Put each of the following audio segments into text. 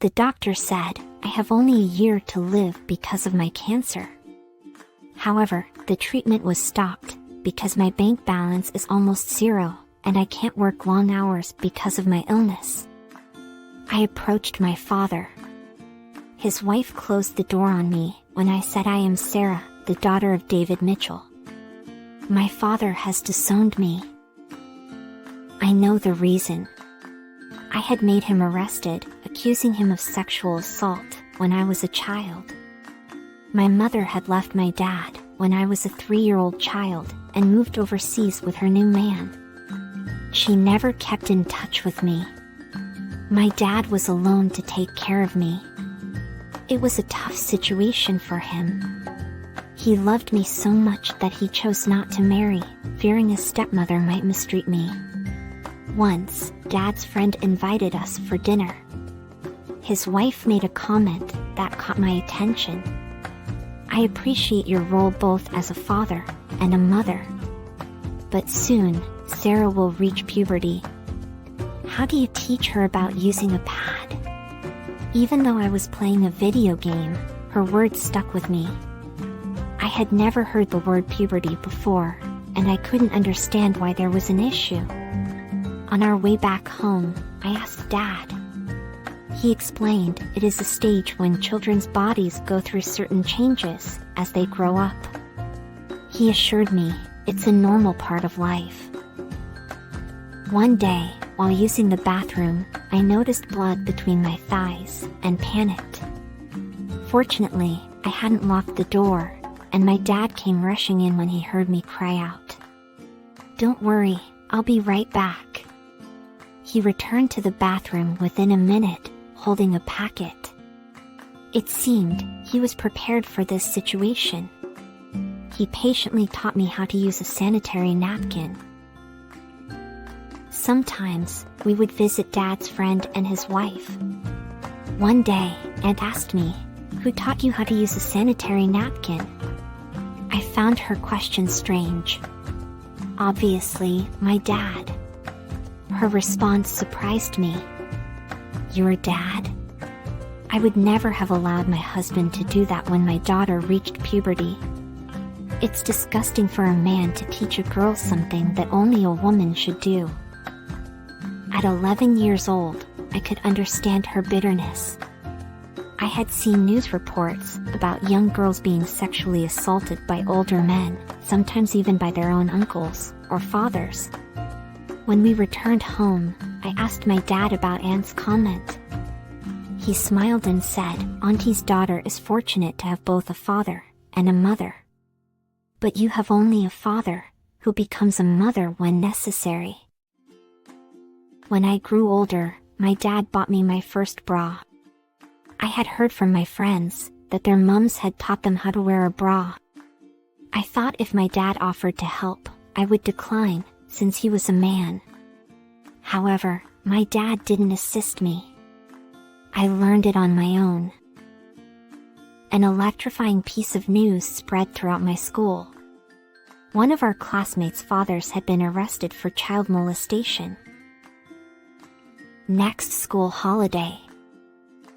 The doctor said I have only a year to live because of my cancer. However, the treatment was stopped because my bank balance is almost zero, and I can't work long hours because of my illness. I approached my father. His wife closed the door on me when I said I am Sarah, the daughter of David Mitchell. My father has disowned me. I know the reason. I had made him arrested, accusing him of sexual assault when I was a child. My mother had left my dad when I was a 3-year-old child and moved overseas with her new man. She never kept in touch with me. My dad was alone to take care of me. It was a tough situation for him. He loved me so much that he chose not to marry, fearing a stepmother might mistreat me. Once, Dad's friend invited us for dinner. His wife made a comment that caught my attention. I appreciate your role both as a father and a mother. But soon, Sarah will reach puberty. How do you teach her about using a pad? Even though I was playing a video game, her words stuck with me. I had never heard the word puberty before, and I couldn't understand why there was an issue. On our way back home, I asked Dad. He explained it is a stage when children's bodies go through certain changes as they grow up. He assured me it's a normal part of life. One day, while using the bathroom, I noticed blood between my thighs and panicked. Fortunately, I hadn't locked the door, and my dad came rushing in when he heard me cry out. "Don't worry, I'll be right back." He returned to the bathroom within a minute, holding a packet. It seemed he was prepared for this situation. He patiently taught me how to use a sanitary napkin. Sometimes, we would visit Dad's friend and his wife. One day, Aunt asked me, "Who taught you how to use a sanitary napkin?" I found her question strange. Obviously, my dad. Her response surprised me. "Your dad?" I would never have allowed my husband to do that when my daughter reached puberty. It's disgusting for a man to teach a girl something that only a woman should do. At 11 years old, I could understand her bitterness. I had seen news reports about young girls being sexually assaulted by older men, sometimes even by their own uncles or fathers. When we returned home, I asked my dad about Aunt's comment. He smiled and said, "Auntie's daughter is fortunate to have both a father and a mother. But you have only a father, who becomes a mother when necessary." When I grew older, my dad bought me my first bra. I had heard from my friends that their mums had taught them how to wear a bra. I thought if my dad offered to help, I would decline, since he was a man. However, my dad didn't assist me. I learned it on my own. An electrifying piece of news spread throughout my school. One of our classmates' fathers had been arrested for child molestation. Next school holiday.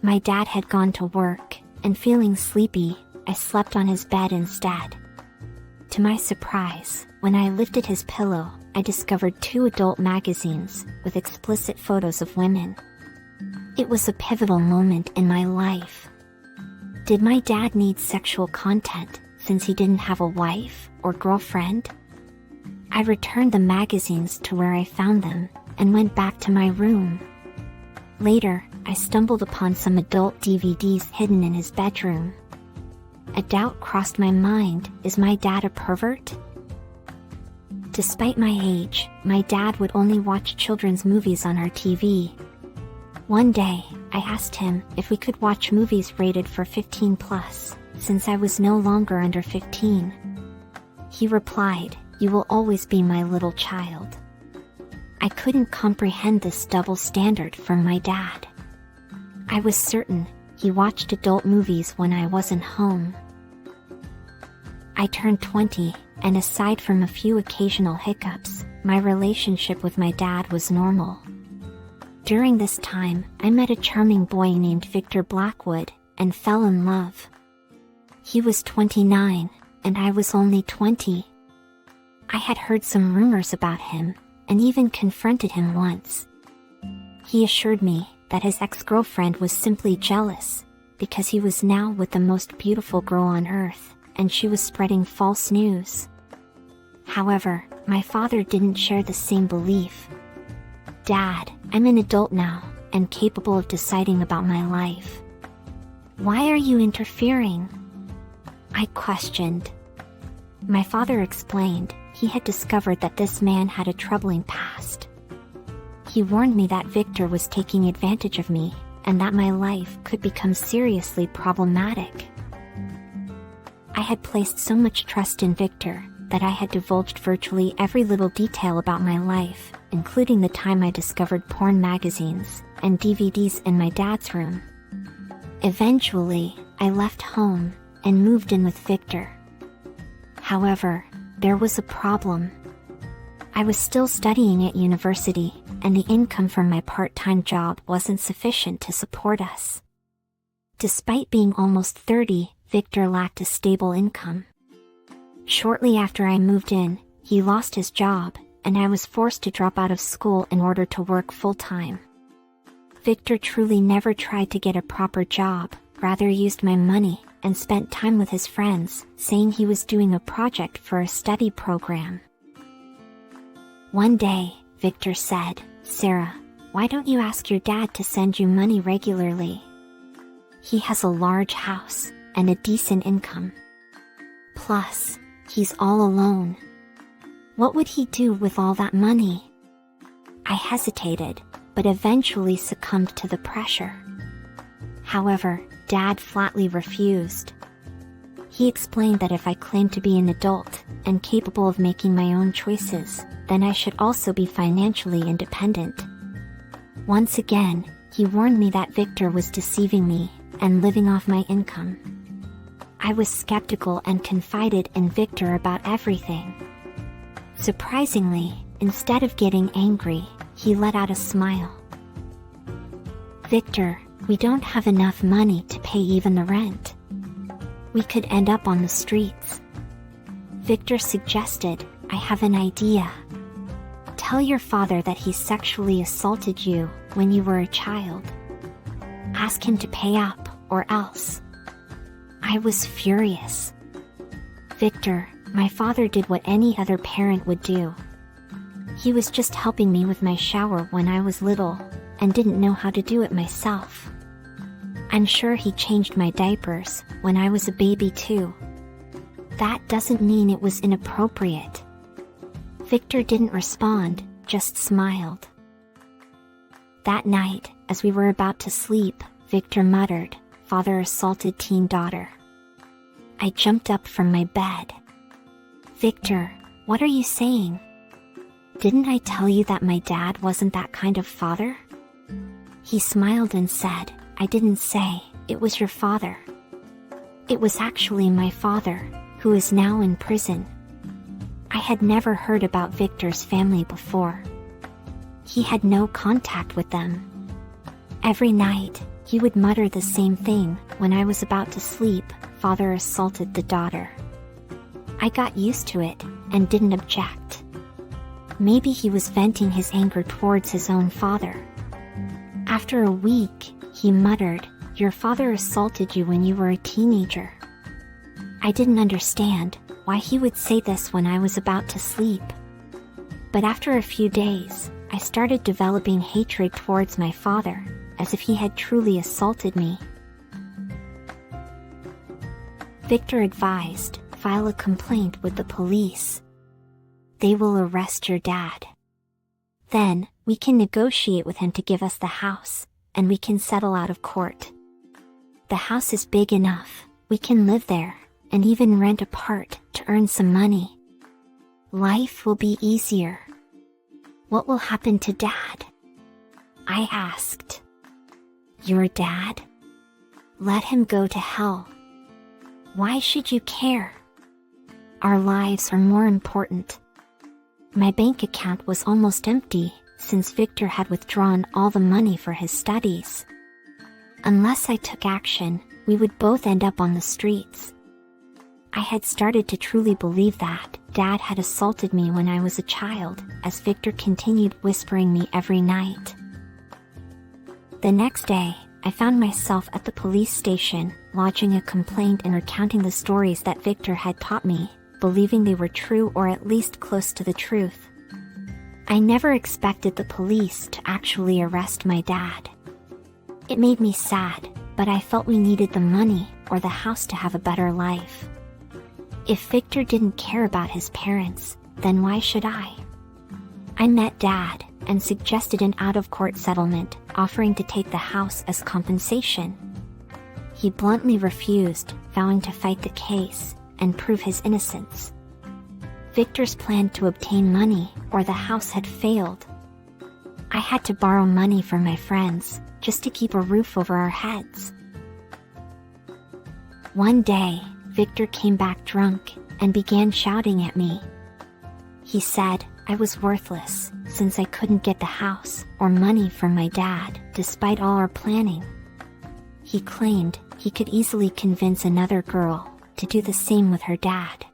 My dad had gone to work, and feeling sleepy, I slept on his bed instead. To my surprise, when I lifted his pillow, I discovered 2 adult magazines with explicit photos of women. It was a pivotal moment in my life. Did my dad need sexual content since he didn't have a wife or girlfriend? I returned the magazines to where I found them and went back to my room. Later, I stumbled upon some adult DVDs hidden in his bedroom. A doubt crossed my mind, is my dad a pervert? Despite my age, my dad would only watch children's movies on our TV. One day, I asked him if we could watch movies rated for 15+, since I was no longer under 15. He replied, "You will always be my little child." I couldn't comprehend this double standard from my dad. I was certain he watched adult movies when I wasn't home. I turned 20, and aside from a few occasional hiccups, my relationship with my dad was normal. During this time, I met a charming boy named Victor Blackwood and fell in love. He was 29, and I was only 20. I had heard some rumors about him, and even confronted him once. He assured me that his ex-girlfriend was simply jealous, because he was now with the most beautiful girl on earth, and she was spreading false news. However, my father didn't share the same belief. "Dad, I'm an adult now, and capable of deciding about my life. Why are you interfering?" I questioned. My father explained he had discovered that this man had a troubling past. He warned me that Victor was taking advantage of me, and that my life could become seriously problematic. I had placed so much trust in Victor that I had divulged virtually every little detail about my life, including the time I discovered porn magazines and DVDs in my dad's room. Eventually, I left home and moved in with Victor. However, there was a problem. I was still studying at university, and the income from my part-time job wasn't sufficient to support us. Despite being almost 30, Victor lacked a stable income. Shortly after I moved in, he lost his job, and I was forced to drop out of school in order to work full-time. Victor truly never tried to get a proper job, rather used my money, and spent time with his friends, saying he was doing a project for a study program. One day, Victor said, "Sarah, why don't you ask your dad to send you money regularly? He has a large house and a decent income. Plus, he's all alone. What would he do with all that money?" I hesitated, but eventually succumbed to the pressure. However, Dad flatly refused. He explained that if I claimed to be an adult and capable of making my own choices, then I should also be financially independent. Once again, he warned me that Victor was deceiving me and living off my income. I was skeptical and confided in Victor about everything. Surprisingly, instead of getting angry, he let out a smile. "Victor, we don't have enough money to pay even the rent. We could end up on the streets." Victor suggested, "I have an idea. Tell your father that he sexually assaulted you when you were a child. Ask him to pay up, or else." I was furious. "Victor, my father did what any other parent would do. He was just helping me with my shower when I was little, and didn't know how to do it myself. I'm sure he changed my diapers when I was a baby too. That doesn't mean it was inappropriate." Victor didn't respond, just smiled. That night, as we were about to sleep, Victor muttered, "Father assaulted teen daughter." I jumped up from my bed. "Victor, what are you saying? Didn't I tell you that my dad wasn't that kind of father?" He smiled and said, "I didn't say it was your father. It was actually my father, who is now in prison." I had never heard about Victor's family before. He had no contact with them. Every night, he would mutter the same thing when I was about to sleep, "Father assaulted the daughter." I got used to it and didn't object. Maybe he was venting his anger towards his own father. After a week, he muttered, "Your father assaulted you when you were a teenager." I didn't understand why he would say this when I was about to sleep. But after a few days, I started developing hatred towards my father, as if he had truly assaulted me. Victor advised, "File a complaint with the police. They will arrest your dad. Then, we can negotiate with him to give us the house, and we can settle out of court. The house is big enough, we can live there, and even rent a part to earn some money. Life will be easier." "What will happen to Dad?" I asked. "Your dad? Let him go to hell. Why should you care? Our lives are more important." My bank account was almost empty, since Victor had withdrawn all the money for his studies. Unless I took action, we would both end up on the streets. I had started to truly believe that Dad had assaulted me when I was a child, as Victor continued whispering me every night. The next day, I found myself at the police station, lodging a complaint and recounting the stories that Victor had taught me, believing they were true or at least close to the truth. I never expected the police to actually arrest my dad. It made me sad, but I felt we needed the money or the house to have a better life. If Victor didn't care about his parents, then why should I? I met Dad and suggested an out-of-court settlement, offering to take the house as compensation. He bluntly refused, vowing to fight the case and prove his innocence. Victor's plan to obtain money or the house had failed. I had to borrow money from my friends just to keep a roof over our heads. One day, Victor came back drunk and began shouting at me. He said I was worthless since I couldn't get the house or money from my dad despite all our planning. He claimed he could easily convince another girl to do the same with her dad.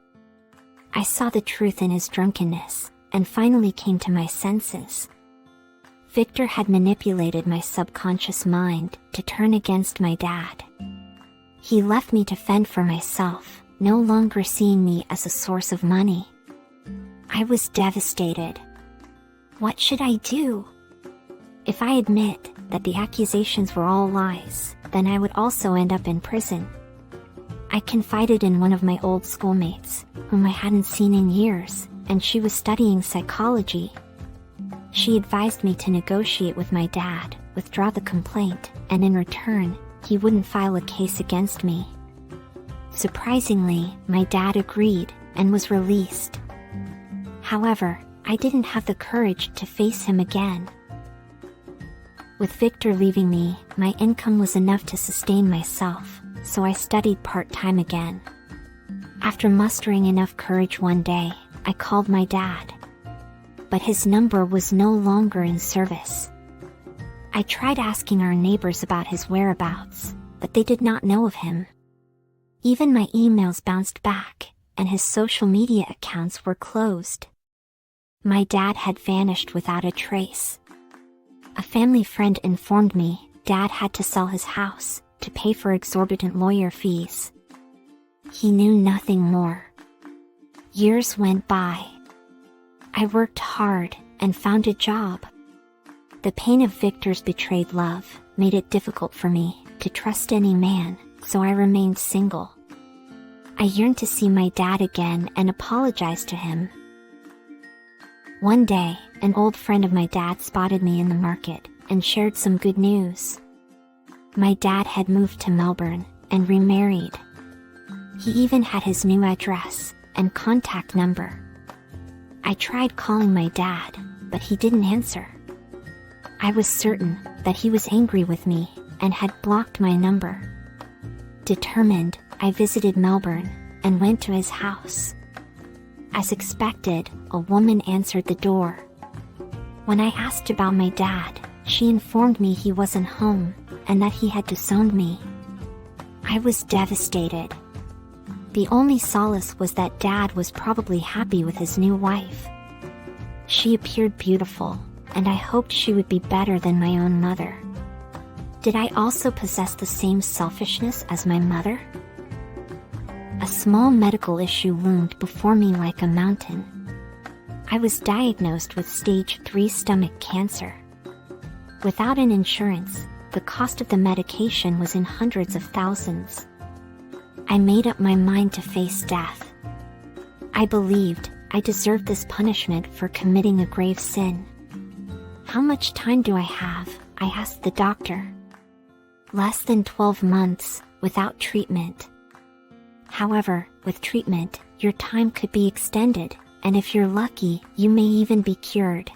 I saw the truth in his drunkenness and finally came to my senses. Victor had manipulated my subconscious mind to turn against my dad. He left me to fend for myself, no longer seeing me as a source of money. I was devastated. What should I do? If I admit that the accusations were all lies, then I would also end up in prison. I confided in one of my old schoolmates, whom I hadn't seen in years, and she was studying psychology. She advised me to negotiate with my dad, withdraw the complaint, and in return, he wouldn't file a case against me. Surprisingly, my dad agreed and was released. However, I didn't have the courage to face him again. With Victor leaving me, my income was enough to sustain myself, so I studied part-time again. After mustering enough courage one day, I called my dad. But his number was no longer in service. I tried asking our neighbors about his whereabouts, but they did not know of him. Even my emails bounced back, and his social media accounts were closed. My dad had vanished without a trace. A family friend informed me Dad had to sell his house to pay for exorbitant lawyer fees. He knew nothing more. Years went by. I worked hard and found a job. The pain of Victor's betrayed love made it difficult for me to trust any man, so I remained single. I yearned to see my dad again and apologize to him. One day, an old friend of my dad spotted me in the market and shared some good news. My dad had moved to Melbourne and remarried. He even had his new address and contact number. I tried calling my dad, but he didn't answer. I was certain that he was angry with me and had blocked my number. Determined, I visited Melbourne and went to his house. As expected, a woman answered the door. When I asked about my dad, she informed me he wasn't home and that he had disowned me. I was devastated. The only solace was that Dad was probably happy with his new wife. She appeared beautiful, and I hoped she would be better than my own mother. Did I also possess the same selfishness as my mother? A small medical issue loomed before me like a mountain. I was diagnosed with stage 3 stomach cancer. Without an insurance, the cost of the medication was in hundreds of thousands. I made up my mind to face death. I believed I deserved this punishment for committing a grave sin. How much time do I have? I asked the doctor. Less than 12 months, without treatment. However, with treatment, your time could be extended, and if you're lucky, you may even be cured.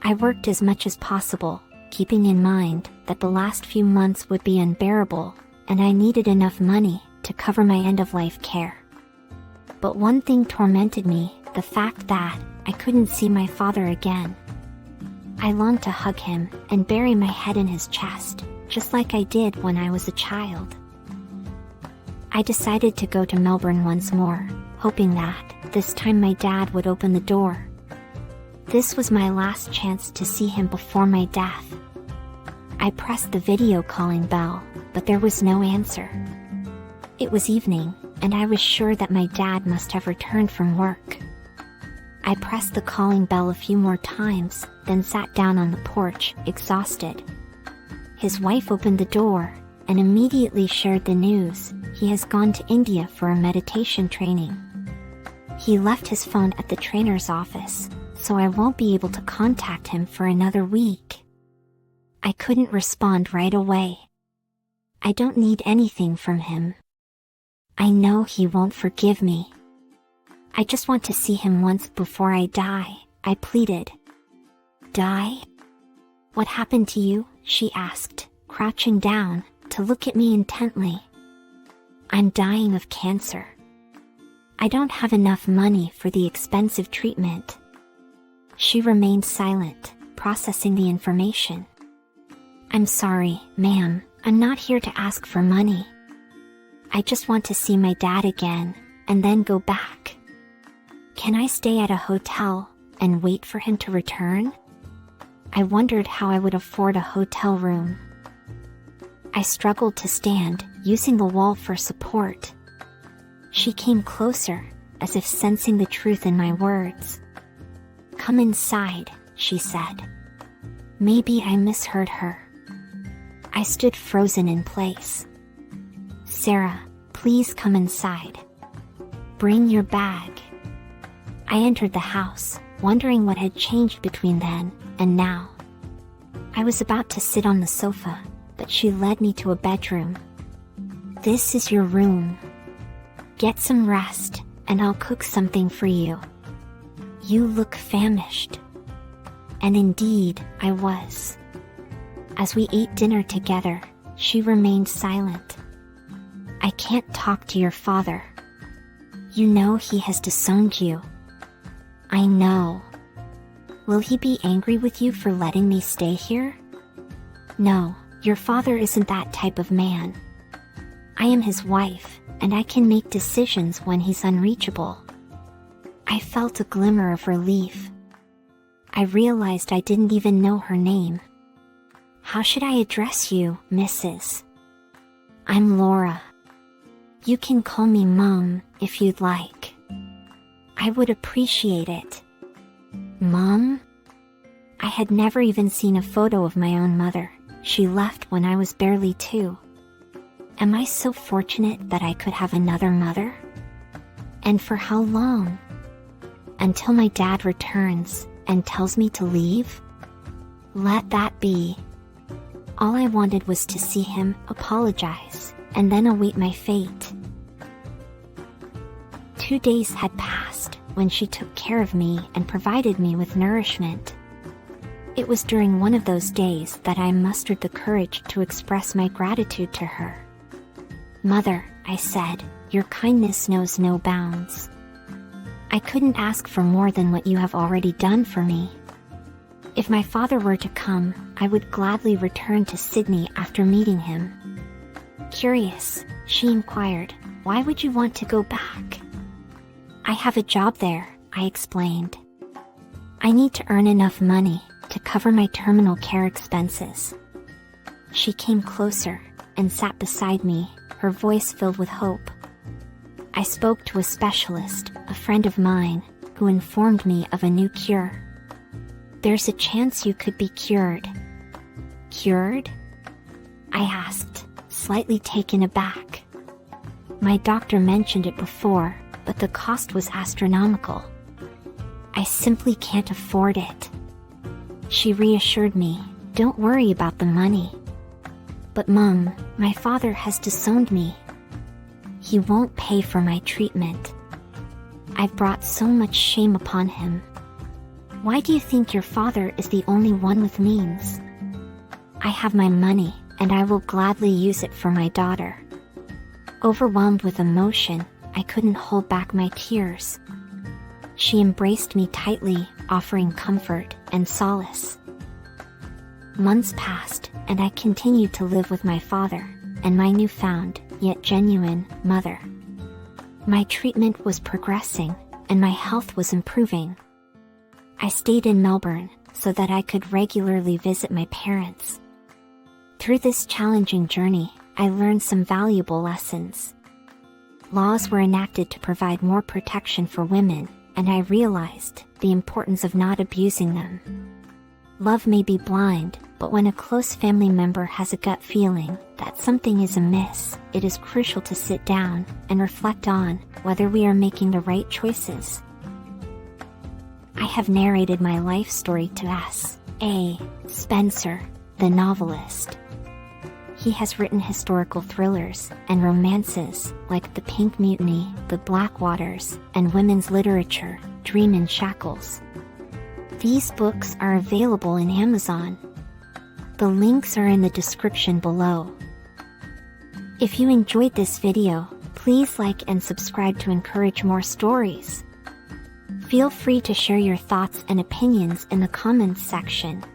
I worked as much as possible, keeping in mind that the last few months would be unbearable, and I needed enough money to cover my end-of-life care. But one thing tormented me, the fact that I couldn't see my father again. I longed to hug him and bury my head in his chest, just like I did when I was a child. I decided to go to Melbourne once more, hoping that, this time my dad would open the door. This was my last chance to see him before my death. I pressed the video calling bell, but there was no answer. It was evening, and I was sure that my dad must have returned from work. I pressed the calling bell a few more times, then sat down on the porch, exhausted. His wife opened the door, and immediately shared the news: he has gone to India for a meditation training. He left his phone at the trainer's office, so I won't be able to contact him for another week. I couldn't respond right away. I don't need anything from him. I know he won't forgive me. I just want to see him once before I die, I pleaded. Die? What happened to you? She asked, crouching down to look at me intently. I'm dying of cancer. I don't have enough money for the expensive treatment. She remained silent, processing the information. I'm sorry, ma'am, I'm not here to ask for money. I just want to see my dad again, and then go back. Can I stay at a hotel and wait for him to return? I wondered how I would afford a hotel room. I struggled to stand, using the wall for support. She came closer, as if sensing the truth in my words. Come inside, she said. Maybe I misheard her. I stood frozen in place. Sarah, please come inside. Bring your bag. I entered the house, wondering what had changed between then and now. I was about to sit on the sofa, but she led me to a bedroom. This is your room. Get some rest, and I'll cook something for you. You look famished. And indeed, I was. As we ate dinner together, she remained silent. I can't talk to your father. You know he has disowned you. I know. Will he be angry with you for letting me stay here? No, your father isn't that type of man. I am his wife, and I can make decisions when he's unreachable. I felt a glimmer of relief. I realized I didn't even know her name. How should I address you, Mrs.? I'm Laura. You can call me Mom, if you'd like. I would appreciate it. Mom? I had never even seen a photo of my own mother. She left when I was barely 2. Am I so fortunate that I could have another mother? And for how long? Until my dad returns and tells me to leave? Let that be. All I wanted was to see him, apologize, and then await my fate. 2 days had passed when she took care of me and provided me with nourishment. It was during one of those days that I mustered the courage to express my gratitude to her. Mother, I said, your kindness knows no bounds. I couldn't ask for more than what you have already done for me. If my father were to come, I would gladly return to Sydney after meeting him. Curious, she inquired, why would you want to go back? I have a job there, I explained. I need to earn enough money to cover my terminal care expenses. She came closer and sat beside me, her voice filled with hope. I spoke to a specialist, a friend of mine, who informed me of a new cure. There's a chance you could be cured. Cured? I asked, slightly taken aback. My doctor mentioned it before, but the cost was astronomical. I simply can't afford it. She reassured me, don't worry about the money. But Mom, my father has disowned me. He won't pay for my treatment. I've brought so much shame upon him. Why do you think your father is the only one with means? I have my money, and I will gladly use it for my daughter. Overwhelmed with emotion, I couldn't hold back my tears. She embraced me tightly, offering comfort and solace. Months passed, and I continued to live with my father, and my newfound, yet genuine, mother. My treatment was progressing, and my health was improving. I stayed in Melbourne, so that I could regularly visit my parents. Through this challenging journey, I learned some valuable lessons. Laws were enacted to provide more protection for women, and I realized the importance of not abusing them. Love may be blind, but when a close family member has a gut feeling that something is amiss, it is crucial to sit down and reflect on whether we are making the right choices. I have narrated my life story to S.A. Spencer, the novelist. He has written historical thrillers and romances like The Pink Mutiny, The Blackwaters, and women's literature, Dream in Shackles. These books are available in Amazon. The links are in the description below. If you enjoyed this video, please like and subscribe to encourage more stories. Feel free to share your thoughts and opinions in the comments section.